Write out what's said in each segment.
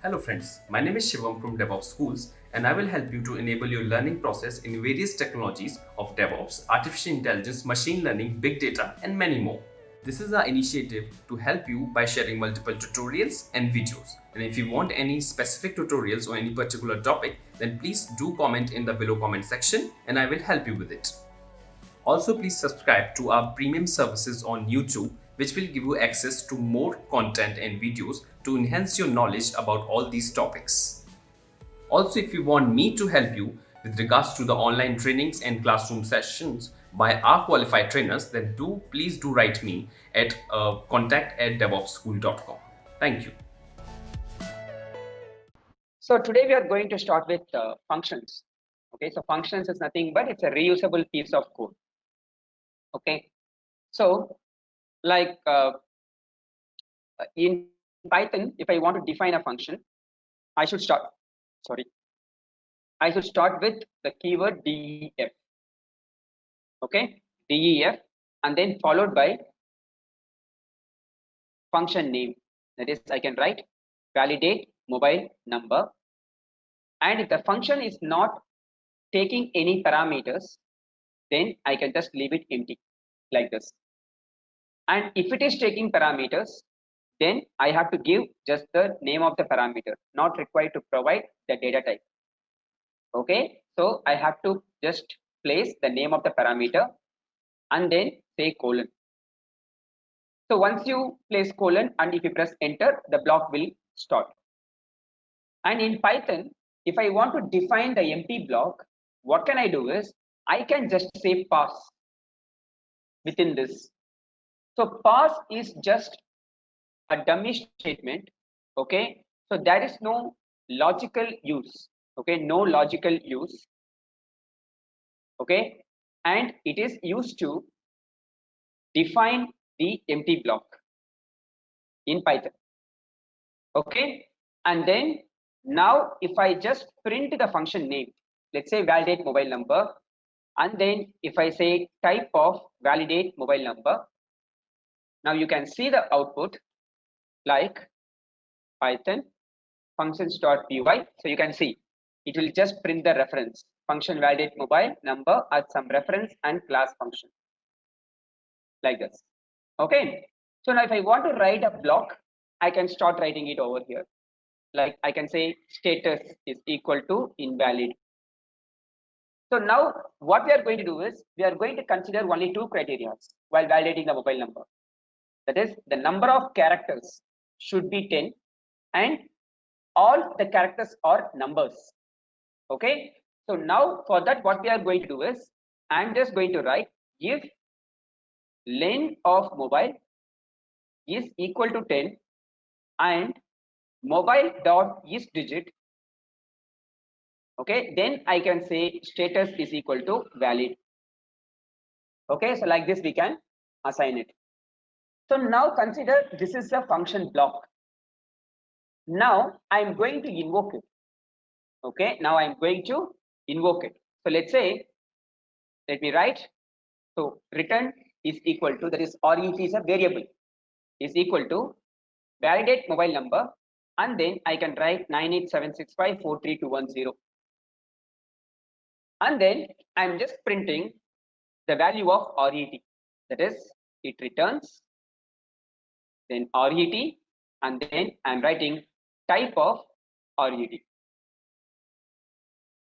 Hello friends, my name is Shivam from DevOps Schools and I will help you to enable your learning process in various technologies of DevOps, artificial intelligence, machine learning, big data and many more. This is our initiative to help you by sharing multiple tutorials and videos. And if you want any specific tutorials or any particular topic, then please do comment in the below comment section and I will help you with it. Also, please subscribe to our premium services on YouTube, which will give you access to more content and videos to enhance your knowledge about all these topics. Also, if you want me to help you with regards to the online trainings and classroom sessions by our qualified trainers, then please do write me at contact@devopsschool.com. Thank you. So today we are going to start with functions. Okay, so functions is nothing but it's a reusable piece of code. Okay, so like in Python, if I want to define a function, I should start. I should start with the keyword def. Okay, def, and then followed by function name. That is, I can write validate mobile number, and if the function is not taking any parameters, then I can just leave it empty like this. And if it is taking parameters, then I have to give just the name of the parameter, not required to provide the data type. Okay, so I have to just place the name of the parameter and then say colon. So once you place colon and if you press enter, the block will start. And in Python, if I want to define the empty block, what can I do is I can just say pass within this. So pass is just a dummy statement. Okay, so there is no logical use. Okay, no logical use. Okay, and it is used to define the empty block in Python. Okay, and then now if I just print the function name, let's say validate mobile number, and then if I say type of validate mobile number, now you can see the output like Python functions.py. So you can see it will just print the reference function validate mobile number at some reference and class function like this. Okay, so now if I want to write a block, I can start writing it over here. Like I can say status is equal to invalid. So now what we are going to do is we are going to consider only two criteria while validating the mobile number. That is, the number of characters should be 10 and all the characters are numbers. Okay, so now for that what we are going to do is I'm just going to write if len of mobile is equal to 10 and mobile dot is digit. Okay, then I can say status is equal to valid. Okay, so like this we can assign it. So now consider this is a function block. Now I'm going to invoke it. Okay, now I'm going to invoke it. So let's say, let me write. So return is equal to, that is ret is a variable, is equal to validate mobile number, and then I can write 98765432110. And then I'm just printing the value of ret. That is, it returns, then ret, and then I'm writing type of ret.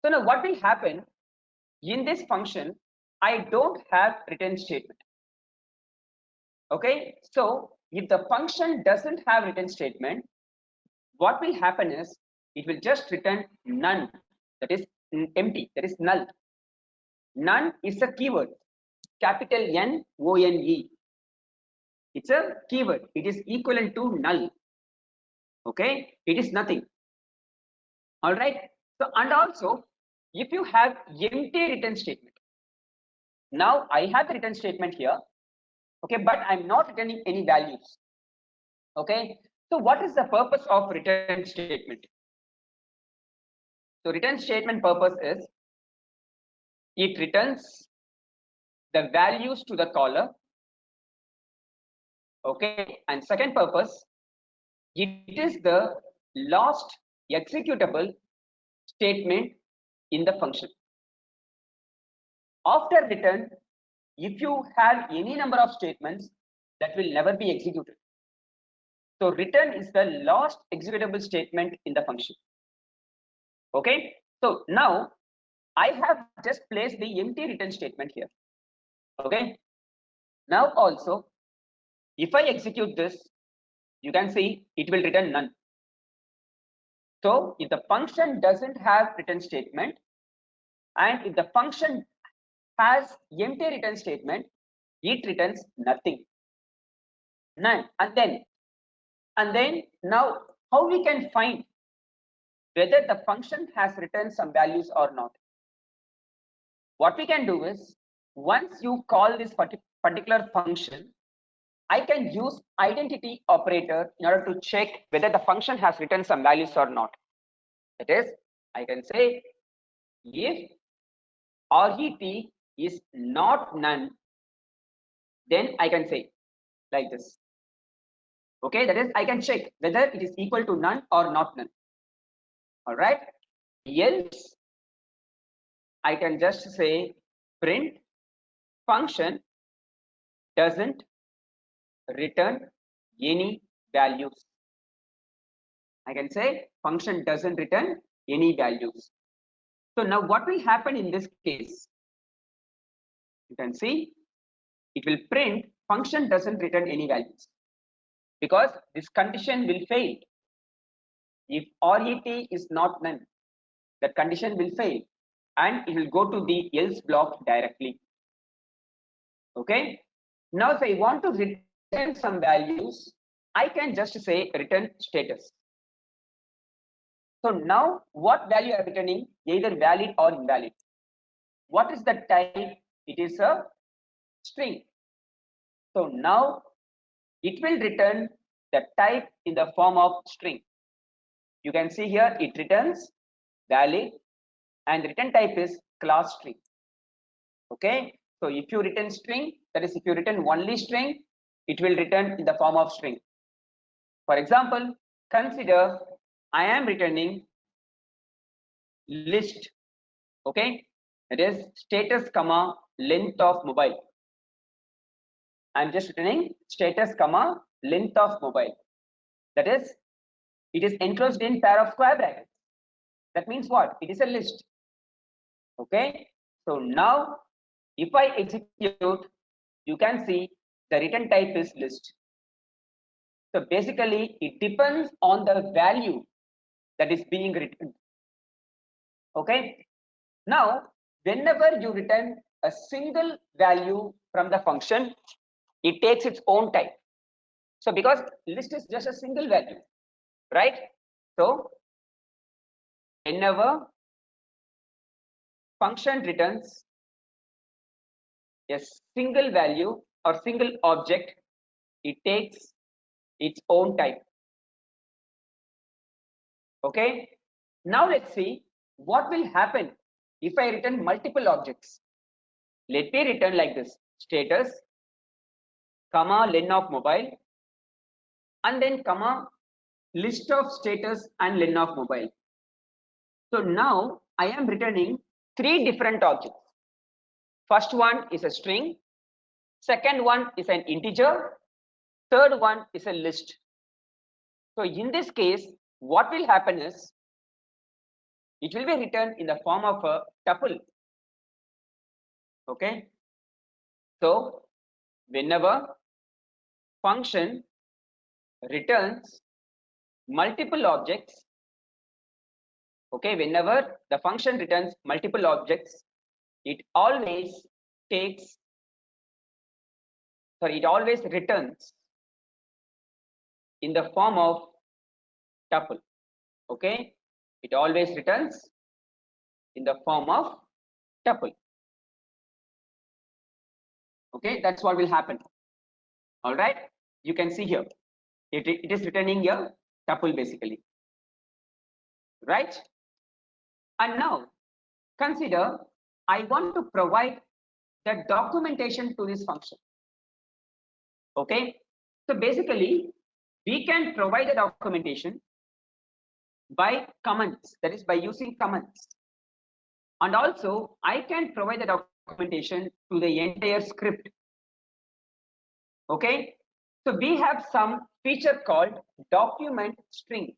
So now what will happen in this function? I don't have return statement. Okay, so if the function doesn't have return statement, what will happen is it will just return none, that is empty, that is null. None is a keyword, capital N-O-N-E. It's a keyword, it is equivalent to null. Okay, it is nothing. All right, so and also if you have empty return statement, now I have the return statement here. Okay, but I'm not returning any values. Okay, so what is the purpose of return statement? So return statement purpose is it returns the values to the caller. Okay, and second purpose, it is the last executable statement in the function. After return, if you have any number of statements, that will never be executed. So return is the last executable statement in the function. Okay, so now I have just placed the empty return statement here. Okay, now also if I execute this, you can see it will return none. So if the function doesn't have return statement, and if the function has empty return statement, it returns nothing, none. And then now how we can find whether the function has returned some values or not? What we can do is, once you call this particular function, I can use identity operator in order to check whether the function has returned some values or not. That is, I can say if RET is not none, then I can say like this. Okay, that is, I can check whether it is equal to none or not none. All right, else I can just say print function doesn't return any values. I can say function doesn't return any values. So now what will happen in this case? You can see it will print function doesn't return any values, because this condition will fail. If RET is not none, that condition will fail and it will go to the else block directly. Okay, now if I want to return some values, I can just say return status. So now what value are returning? Either valid or invalid. What is the type? It is a string. So now it will return the type in the form of string. You can see here it returns valid and return type is class string. Okay, so if you return string, that is if you return only string, it will return in the form of string. For example, consider I am returning list. Okay, it is status comma length of mobile. I'm just returning status comma length of mobile. That is, it is enclosed in pair of square brackets. That means what? It is a list. Okay, so now if I execute, you can see the return type is list. So basically it depends on the value that is being written. Okay, now whenever you return a single value from the function, it takes its own type. So because list is just a single value, right? So whenever function returns a single value or single object, it takes its own type. Okay, now let's see what will happen if I return multiple objects. Let me return like this: status comma len of mobile, and then comma list of status and len of mobile. So now I am returning three different objects. First one is a string, second one is an integer, third one is a list. So in this case, what will happen is it will be written in the form of a tuple. Okay, so whenever function returns multiple objects, okay, whenever the function returns multiple objects, it always takes, sorry, it always returns in the form of tuple. Okay, it always returns in the form of tuple. Okay, that's what will happen. All right, you can see here it is returning a tuple basically, right? And now consider I want to provide the documentation to this function. Okay, so basically we can provide the documentation by comments, that is by using comments. And also I can provide the documentation to the entire script. Okay, so we have some feature called document string.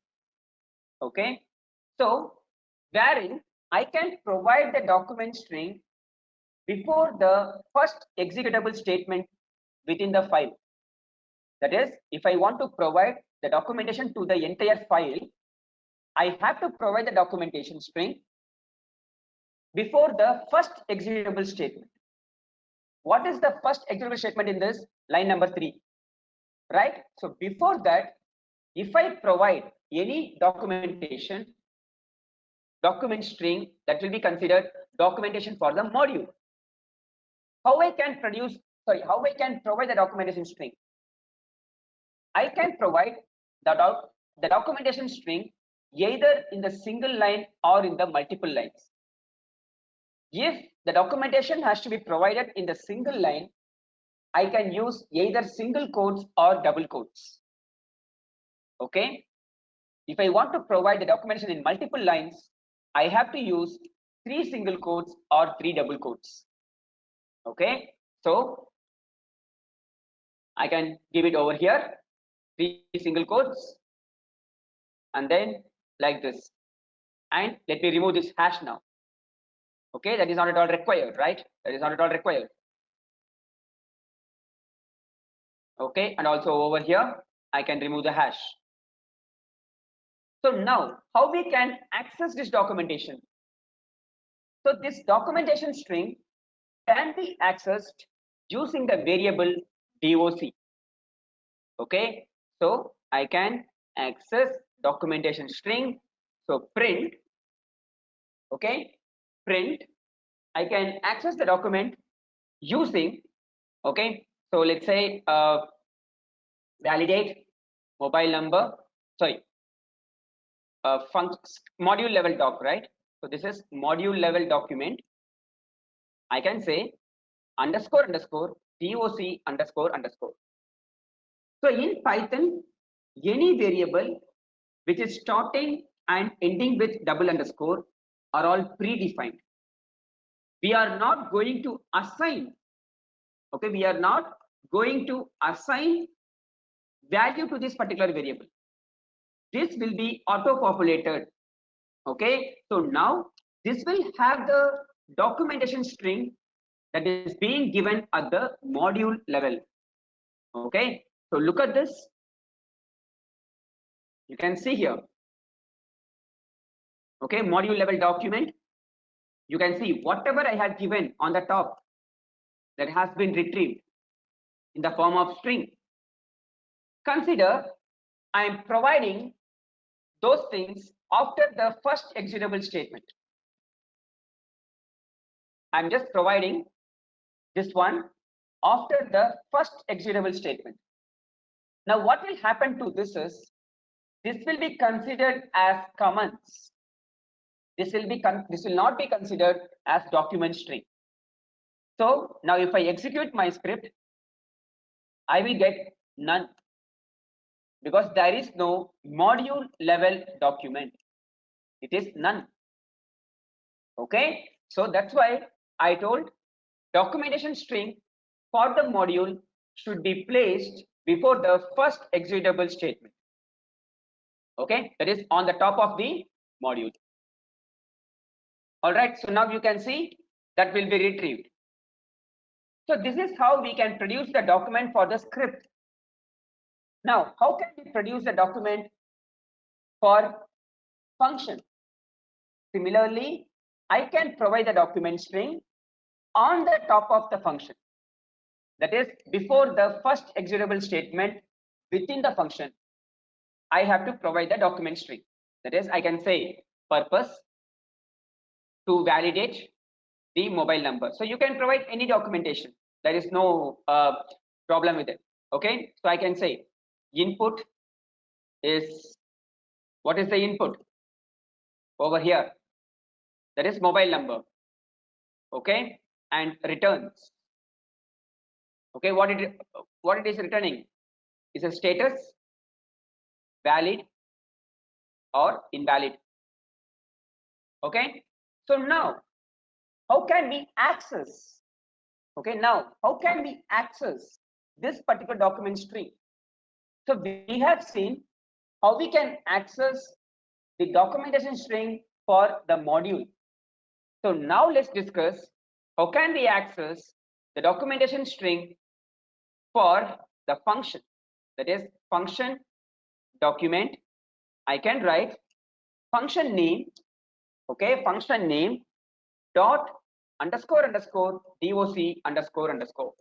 Okay, so wherein I can provide the document string before the first executable statement within the file. That is, if I want to provide the documentation to the entire file, I have to provide the documentation string before the first executable statement. What is the first executable statement in this? Line number 3, right? So before that, if I provide any documentation, document string, that will be considered documentation for the module. How I can provide the documentation string? I can provide the documentation string either in the single line or in the multiple lines. If the documentation has to be provided in the single line, I can use either single quotes or double quotes. Okay. If I want to provide the documentation in multiple lines, I have to use 3 single quotes or 3 double quotes. Okay. So I can give it over here, 3 single quotes, and then like this. And let me remove this hash now. Okay, that is not at all required, right? That is not at all required. Okay, and also over here, I can remove the hash. So now, how we can access this documentation? So this documentation string can be accessed using the variable doc. Okay, so I can access documentation string. So print, okay, print. I can access the document using, okay. So let's say validate mobile number. Sorry, module level doc, right? So this is module level document. I can say underscore underscore doc underscore underscore. So in Python, any variable which is starting and ending with double underscore are all predefined. We are not going to assign, okay, we are not going to assign value to this particular variable. This will be auto populated. Okay, so now this will have the documentation string that is being given at the module level. Okay, so look at this. You can see here. Okay, module level document. You can see whatever I had given on the top, that has been retrieved in the form of string. Consider I am providing those things after the first executable statement. I'm just providing this one after the first executable statement. Now what will happen to this is, this will be considered as comments. This will not be considered as document string. So now if I execute my script, I will get none, because there is no module level document. It is none. Okay, so that's why I told documentation string for the module should be placed before the first executable statement. Okay, that is on the top of the module. All right, so now you can see that will be retrieved. So this is how we can produce the document for the script. Now, how can we produce the document for function? Similarly, I can provide the document string on the top of the function. That is, before the first executable statement within the function, I have to provide the document string. That is, I can say purpose to validate the mobile number. So you can provide any documentation. There is no problem with it. Okay, so I can say input is, what is the input over here? That is mobile number. Okay, and returns. Okay, what it is returning is a status, valid, or invalid. Okay, so now how can we access? Okay, now how can we access this particular document string? So we have seen how we can access the documentation string for the module. So now let's discuss how can we access the documentation string for the function, that is function document. I can write function name, okay, function name dot underscore underscore doc underscore underscore.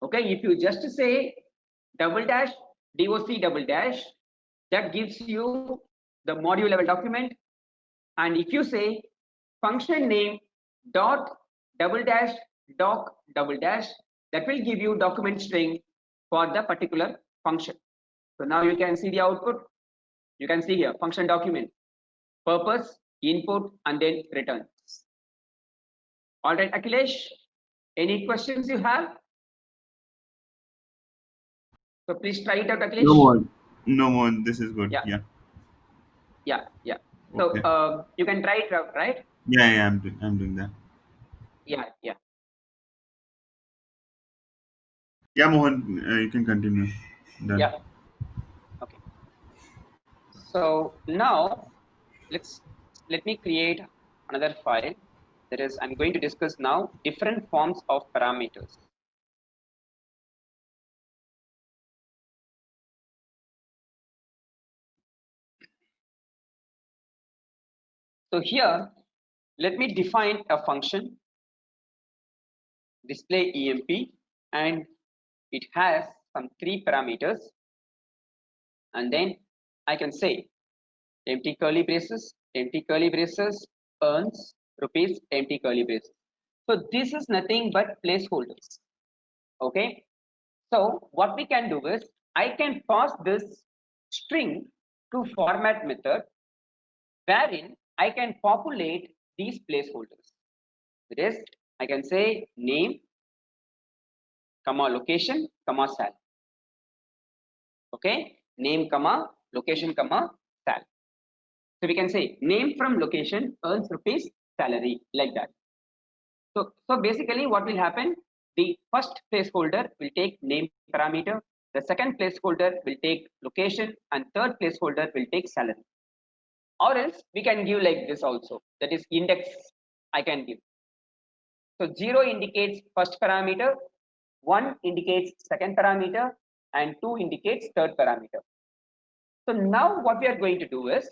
Okay, if you just say double dash doc double dash, that gives you the module level document. And if you say function name dot double dash doc double dash, that will give you document string for the particular function. So now you can see the output. You can see here function document, purpose, input, and then returns. All right, Akhilesh, any questions you have? So please try it out, Akhilesh. No more. No more. This is good. Yeah. Yeah. Yeah. So Okay. you can try it out, right? Yeah. I'm doing that. Yeah. Yeah, Mohan. You can continue. Done. Yeah. Okay. So now let me create another file. That is, I'm going to discuss now different forms of parameters. So here, let me define a function, display EMP, and it has some 3 parameters. And then I can say empty curly braces, earns rupees, empty curly braces. So this is nothing but placeholders. Okay. So what we can do is I can pass this string to format method, wherein I can populate these placeholders. That is, I can say name, comma location, comma sal. Okay, name, comma location, comma sal. So we can say name from location earns rupees salary, like that. So basically what will happen, the first placeholder will take name parameter, the second placeholder will take location, and third placeholder will take salary. Or else we can give like this also, that is index I can give. So 0 indicates first parameter, 1 indicates second parameter, and 2 indicates third parameter. So now what we are going to do is,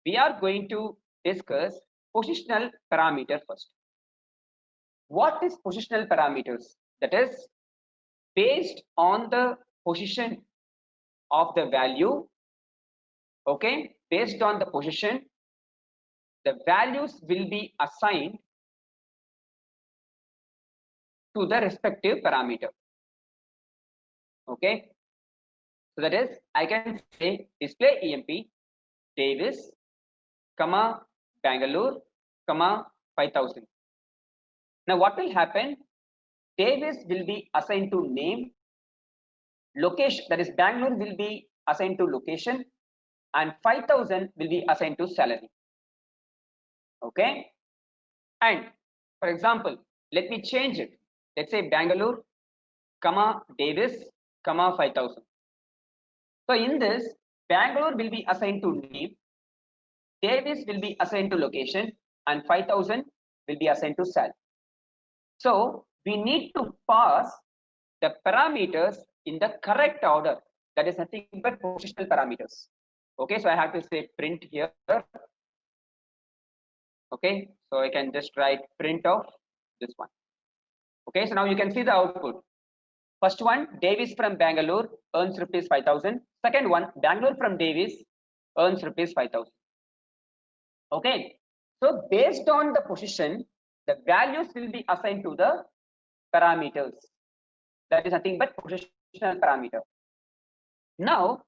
we are going to discuss positional parameter first. What is positional parameters? That is, based on the position of the value, okay, based on the position, the values will be assigned to the respective parameter. Okay, so that is, I can say display EMP Davis, comma Bangalore, comma 5000. Now what will happen? Davis will be assigned to name, location, that is Bangalore will be assigned to location, and 5000 will be assigned to salary. Okay, and for example, let me change it. Let's say Bangalore, comma Davis, comma 5000. So in this, Bangalore will be assigned to name, Davis will be assigned to location, and 5000 will be assigned to salary. So we need to pass the parameters in the correct order. That is nothing but positional parameters. Okay, so I have to say print here. Okay, so I can just write print of this one. Okay, so now you can see the output. First one, Davis from Bangalore earns rupees 5000. Second one, Bangalore from Davis earns rupees 5000. Okay, so based on the position, the values will be assigned to the parameters. That is nothing but positional parameter. Now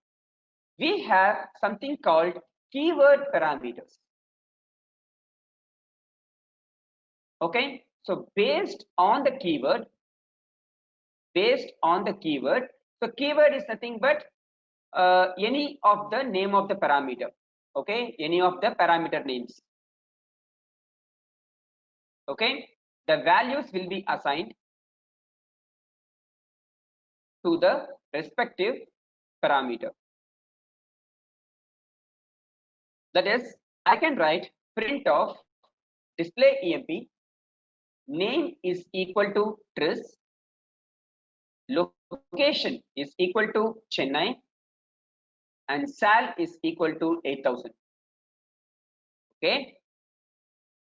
we have something called keyword parameters. Okay, so based on the keyword, so keyword is nothing but any of the name of the parameter. Okay, any of the parameter names. Okay, the values will be assigned to the respective parameter. That is, I can write print of display emp name is equal to Tris, location is equal to Chennai, and sal is equal to 8000. Okay,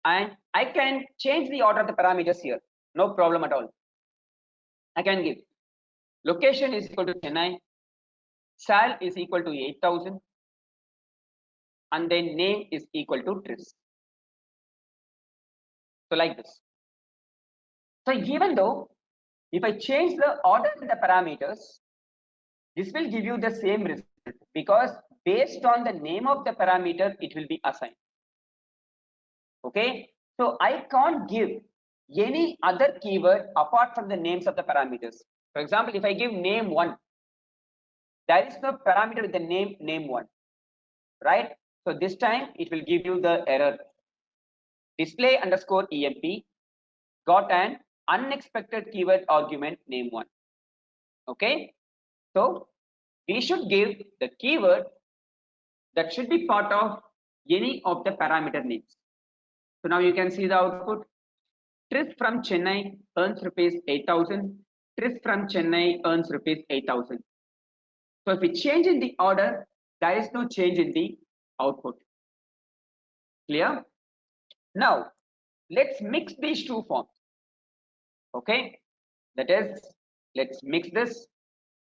and I can change the order of the parameters here, no problem at all. I can give location is equal to Chennai, sal is equal to 8000, and then name is equal to Tris. So like this. So even though if I change the order in the parameters, this will give you the same result because based on the name of the parameter, it will be assigned. Okay, so I can't give any other keyword apart from the names of the parameters. For example, if I give name1, there is no parameter with the name name1, right? So this time it will give you the error. Display underscore emp got an unexpected keyword argument name1. Okay, so we should give the keyword that should be part of any of the parameter names. So now you can see the output. Tris from Chennai earns rupees 8000. Tris from Chennai earns rupees 8000. So if we change in the order, there is no change in the output. Clear? Now let's mix these two forms. Okay, that is, let's mix this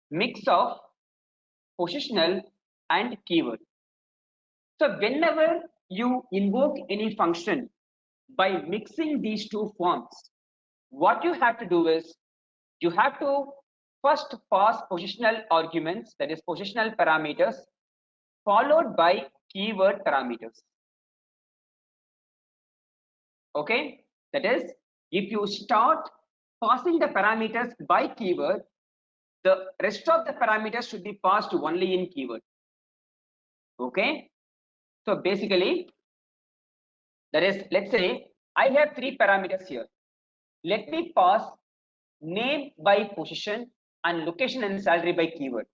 mix of positional and keyword. So whenever you invoke any function by mixing these two forms, what you have to do is you have to first pass positional arguments, that is positional parameters, followed by keyword parameters. Okay, that is, if you start passing the parameters by keyword, the rest of the parameters should be passed only in keyword. Okay, so basically, that is, let's say I have 3 parameters here. Let me pass name by position and location and salary by keyword.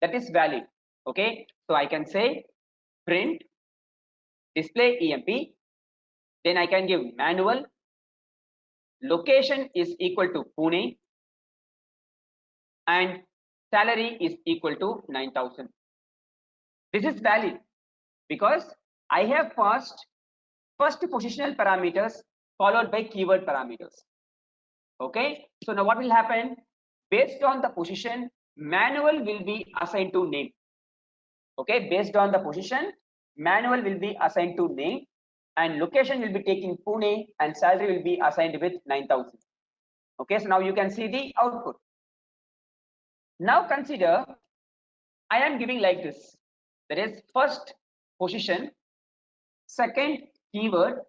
That is valid. Okay, so I can say print display emp, then I can give manual, location is equal to Pune, and salary is equal to 9000. This is valid because I have passed first positional parameters followed by keyword parameters. Okay, so now what will happen? Based on the position, manual will be assigned to name. Okay, based on the position, manual will be assigned to name, and location will be taking Pune, and salary will be assigned with 9000. Okay, so now you can see the output. Now consider I am giving like this, that is first position, second keyword,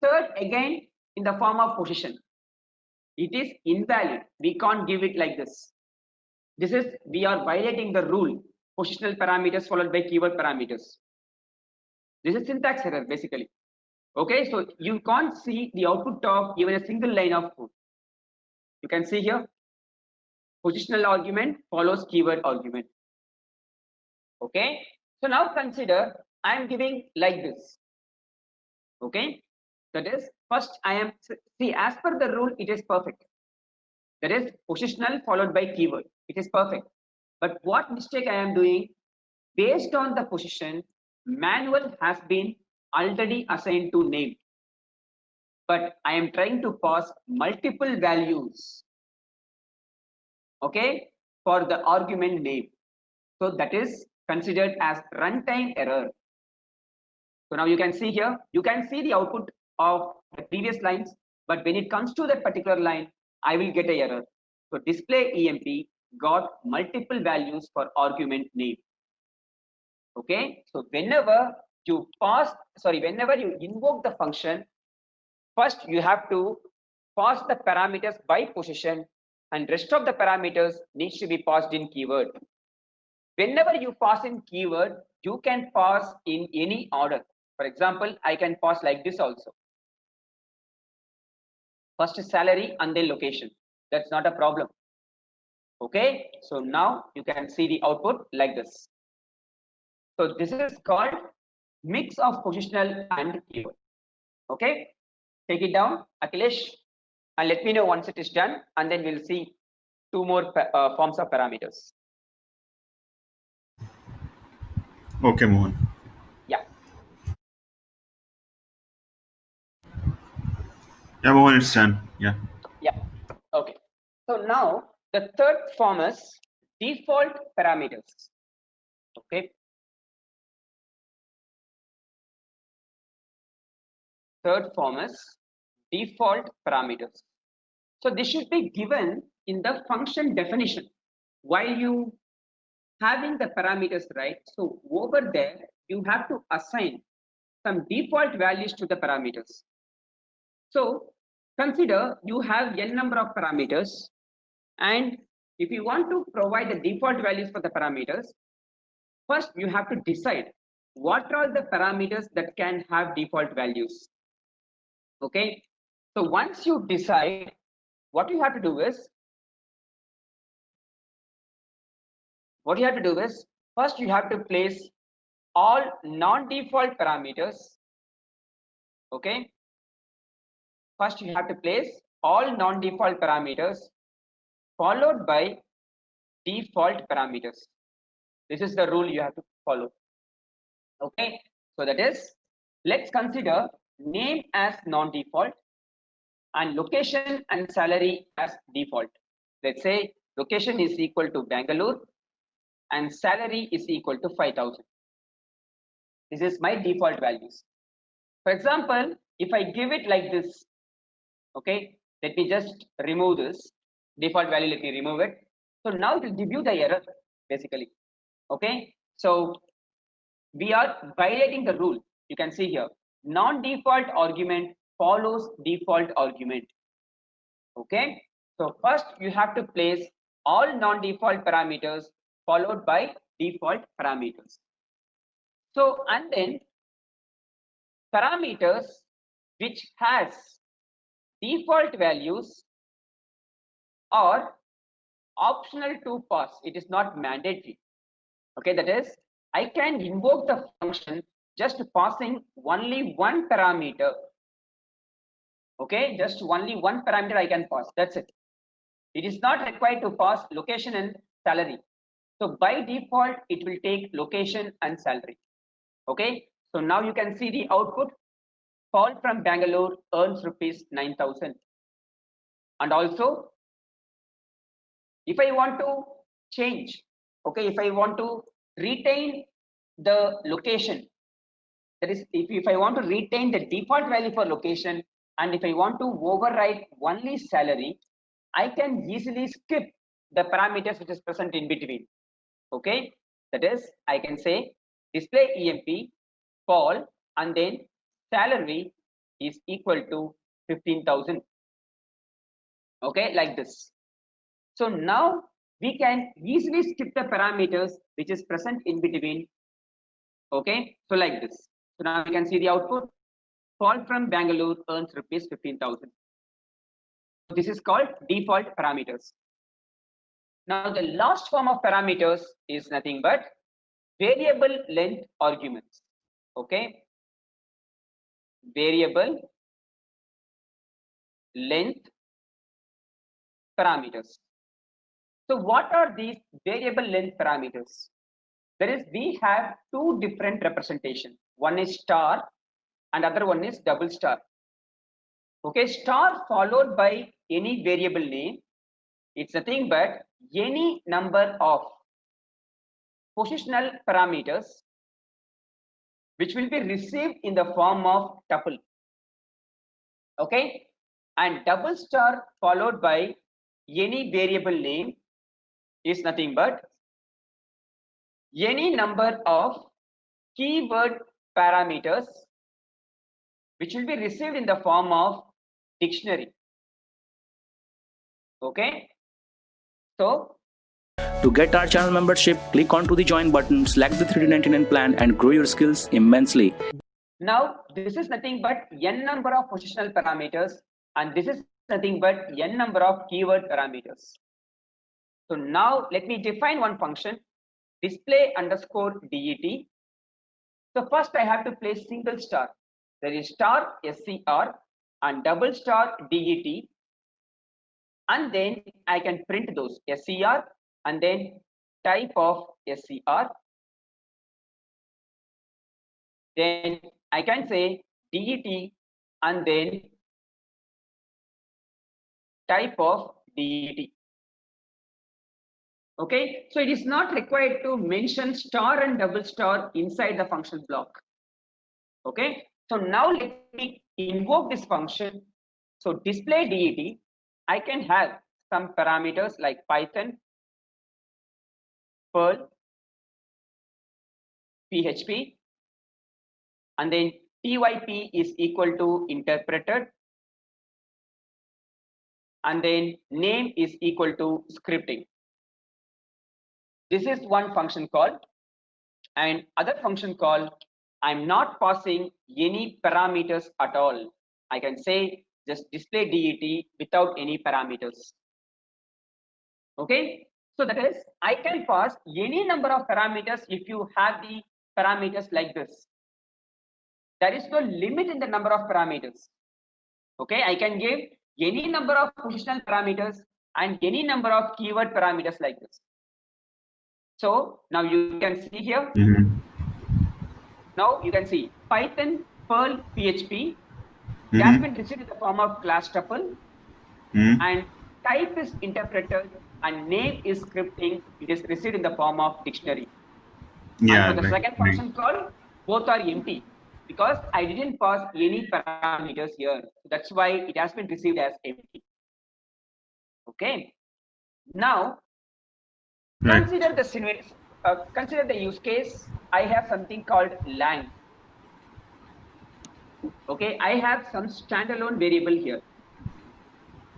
third again in the form of position. It is invalid. We can't give it like this. This is, we are violating the rule, positional parameters followed by keyword parameters. This is syntax error basically. Okay, so you can't see the output of even a single line of code. You can see here, positional argument follows keyword argument. Okay, so now consider I am giving like this. Okay, that is, first I am, see, as per the rule it is perfect. That is positional followed by keyword. It is perfect. But what mistake I am doing? Based on the position, manual has been already assigned to name. But I am trying to pass multiple values, okay, for the argument name. So that is considered as runtime error. So now you can see here, you can see the output of the previous lines, but when it comes to that particular line, I will get an error. So display emp got multiple values for argument name. Okay, so whenever you whenever you invoke the function, first you have to pass the parameters by position, and rest of the parameters needs to be passed in keyword. whenever you pass in keyword, you can pass in any order. For example, I can pass like this also. First salary and then location. That's not a problem. Okay, so now you can see the output like this. So this is called mix of positional and keyword. Okay, take it down, Akhilesh, and let me know once it is done, and then we'll see two more forms of parameters. Okay, Mohan. Yeah. Yeah, Mohan, it's done. Yeah. Yeah. Okay. So now the third form is default parameters. Okay. Third form is default parameters. So this should be given in the function definition while you having the parameters, right? So over there, you have to assign some default values to the parameters. So consider you have n number of parameters, and if you want to provide the default values for the parameters, first you have to decide what are the parameters that can have default values. Okay, so once you decide, what you have to do is first you have to place all non-default parameters. Okay, first you have to place all non-default parameters followed by default parameters. This is the rule you have to follow. Okay, so that is, let's consider name as non-default and location and salary as default. Let's say location is equal to Bangalore and salary is equal to 5,000. This is my default values. For example, if I give it like this, okay, let me just remove this default value, let me remove it. So now it will give you the error basically. Okay, so we are violating the rule. You can see here, non-default argument follows default argument. Okay, so first you have to place all non-default parameters followed by default parameters. So and then parameters which has default values are optional to pass. It is not mandatory. Okay, that is, I can invoke the function just passing only one parameter. Okay, just only one parameter I can pass. That's it. It is not required to pass location and salary. So by default, it will take location and salary. Okay, so now you can see the output. Paul from Bangalore earns rupees 9,000. And also, if I want to change, okay, if I want to retain the location, that is, if I want to retain the default value for location, and if I want to override only salary, I can easily skip the parameters which is present in between. Okay, that is, I can say display EMP Paul and then salary is equal to 15,000. Okay, like this. So now we can easily skip the parameters which is present in between. Okay, so like this. So now we can see the output. Paul from Bangalore earns rupees 15,000. This is called default parameters. Now the last form of parameters is nothing but variable length arguments. Okay, variable length parameters. So what are these variable length parameters? There is, we have two different representation. One is star and other one is double star. Okay, star followed by any variable name. It's nothing but any number of positional parameters which will be received in the form of tuple. Okay, and double star followed by any variable name is nothing but any number of keyword parameters which will be received in the form of dictionary. Okay, so To get our channel membership, click onto the join button, select the 3D99 plan and grow your skills immensely. Now, this is nothing but n number of positional parameters, and this is nothing but n number of keyword parameters. So now let me define one function, display underscore det. So first I have to place single star. There is star SCR and double star det, and then I can print those SCR and then type of SCR. Then I can say det and then type of det. Okay, so it is not required to mention star and double star inside the function block. Okay, so now let me invoke this function. So display det, I can have some parameters like Python, Perl, PHP, and then typ is equal to interpreted, and then name is equal to scripting. This is one function call, and other function call, I'm not passing any parameters at all. I can say just display det without any parameters. Okay, so that is I can pass any number of parameters if you have the parameters like this. There is no limit in the number of parameters. Okay, I can give any number of positional parameters and any number of keyword parameters like this. So now you can see here. Now you can see Python, Perl, PHP. It has been received in the form of class tuple, and type is interpreted and name is scripting. It is received in the form of dictionary. Yeah, and for the right, second function call, both are empty because I didn't pass any parameters here. That's why it has been received as empty. Okay. Now right. consider the scenario. Consider the use case. I have something called lang. Okay, I have some standalone variable here.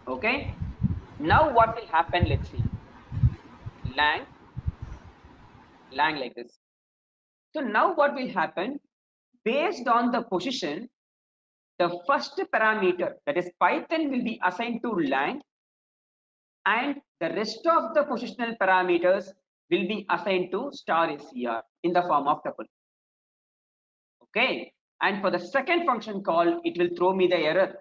Okay, now what will happen? Let's see. Lang like this. So now what will happen? Based on the position, the first parameter, that is Python, will be assigned to lang, and the rest of the positional parameters will be assigned to star SCR in the form of tuple. Okay, and for the second function call, it will throw me the error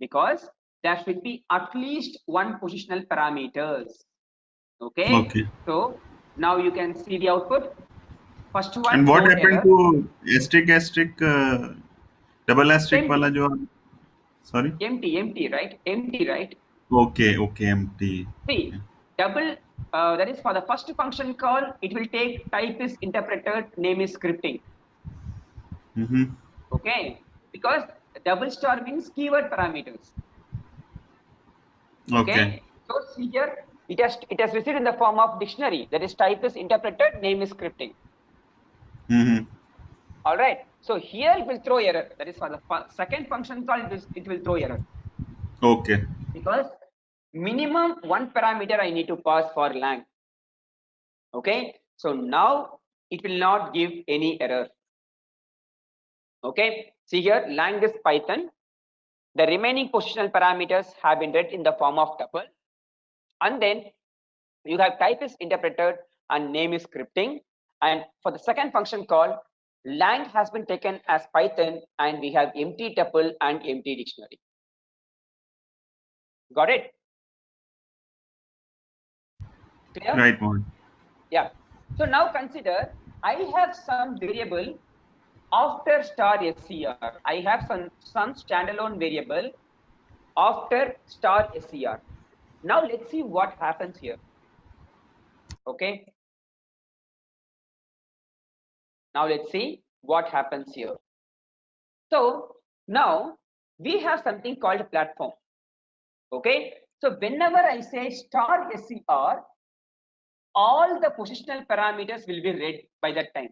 because there should be at least one positional parameters. Okay. So now you can see the output. First one. And what no happened error. to asterisk double asterisk Empty. wala jo? Sorry. Empty, right? Empty, right? Okay, empty. See, double. That is for the first function call. It will take type is interpreted, name is scripting. Okay, because double star means keyword parameters. Okay. So see here, it has received in the form of dictionary. That is type is interpreted, name is scripting. All right. So here it will throw error. That is for the second function call. It will throw error. Okay. Because minimum one parameter I need to pass for lang. Okay. So now it will not give any error. Okay. See here, lang is Python. The remaining positional parameters have been read in the form of tuple, and then you have type is interpreted and name is scripting. And for the second function call, lang has been taken as Python, and we have empty tuple and empty dictionary. Got it? Clear? Right, Mohan. Yeah. So now consider I have some variable after star SCR. I have some standalone variable after star SCR. Now let's see what happens here. Okay. Now let's see what happens here. So now we have something called platform. Okay. So whenever I say star SCR, all the positional parameters will be read by that time.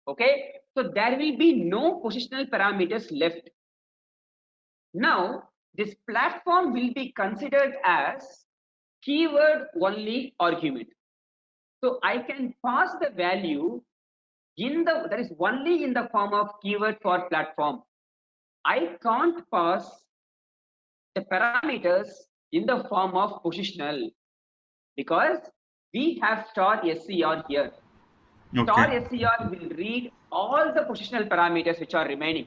Okay. So there will be no positional parameters left. Now this platform will be considered as keyword only argument. So I can pass the value that is only in the form of keyword for platform. I can't pass the parameters in the form of positional because we have star SCR here. Star Okay. SCR will read all the positional parameters which are remaining.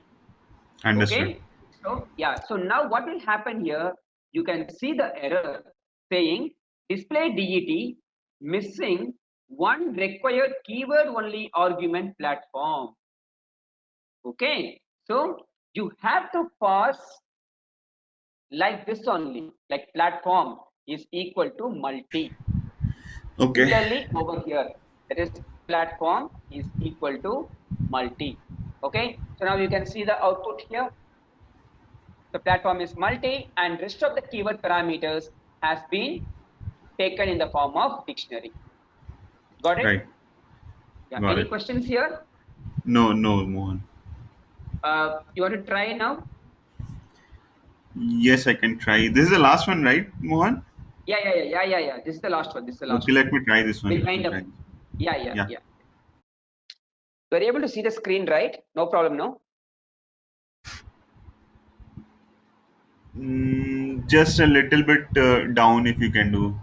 Understood. Okay. So yeah. So now what will happen here? You can see the error saying display DET missing one required keyword only argument platform. Okay. So you have to pass like this only, like platform is equal to multi. Okay. Similarly over here, that is platform is equal to multi. Okay. So now you can see the output here. The platform is multi and rest of the keyword parameters has been taken in the form of dictionary. Got it? Right. Yeah. Got Any it. questions here? No, Mohan. You want to try now? Yes, I can try. This is the last one, right, Mohan? Yeah. This is the last one. This is the last Okay, one. let me try this one. We'll Let me wind up. try. Yeah. Yeah. You're able to see the screen, right? No problem, no? Just a little bit down if you can do,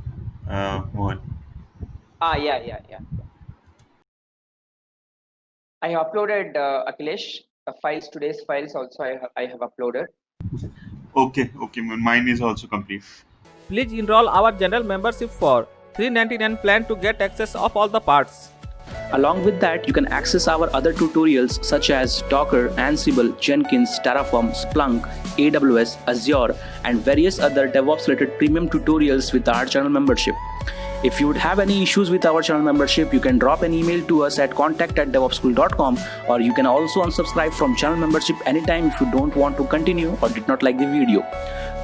Mohan. Yeah. I have uploaded Akhilesh files. Today's files also I have uploaded. Okay, mine is also complete. Please enroll our general membership for $399 plan to get access of all the parts. Along with that, you can access our other tutorials such as Docker, Ansible, Jenkins, Terraform, Splunk, AWS, Azure, and various other DevOps related premium tutorials with our channel membership. If you would have any issues with our channel membership, you can drop an email to us at contact@devopsschool.com, or you can also unsubscribe from channel membership anytime if you don't want to continue or did not like the video.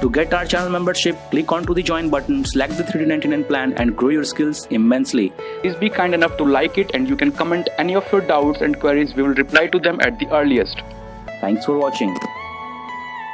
To get our channel membership, click onto the join button, select the $399 plan and grow your skills immensely. Please be kind enough to like it, and you can comment any of your doubts and queries. We will reply to them at the earliest. Thanks for watching.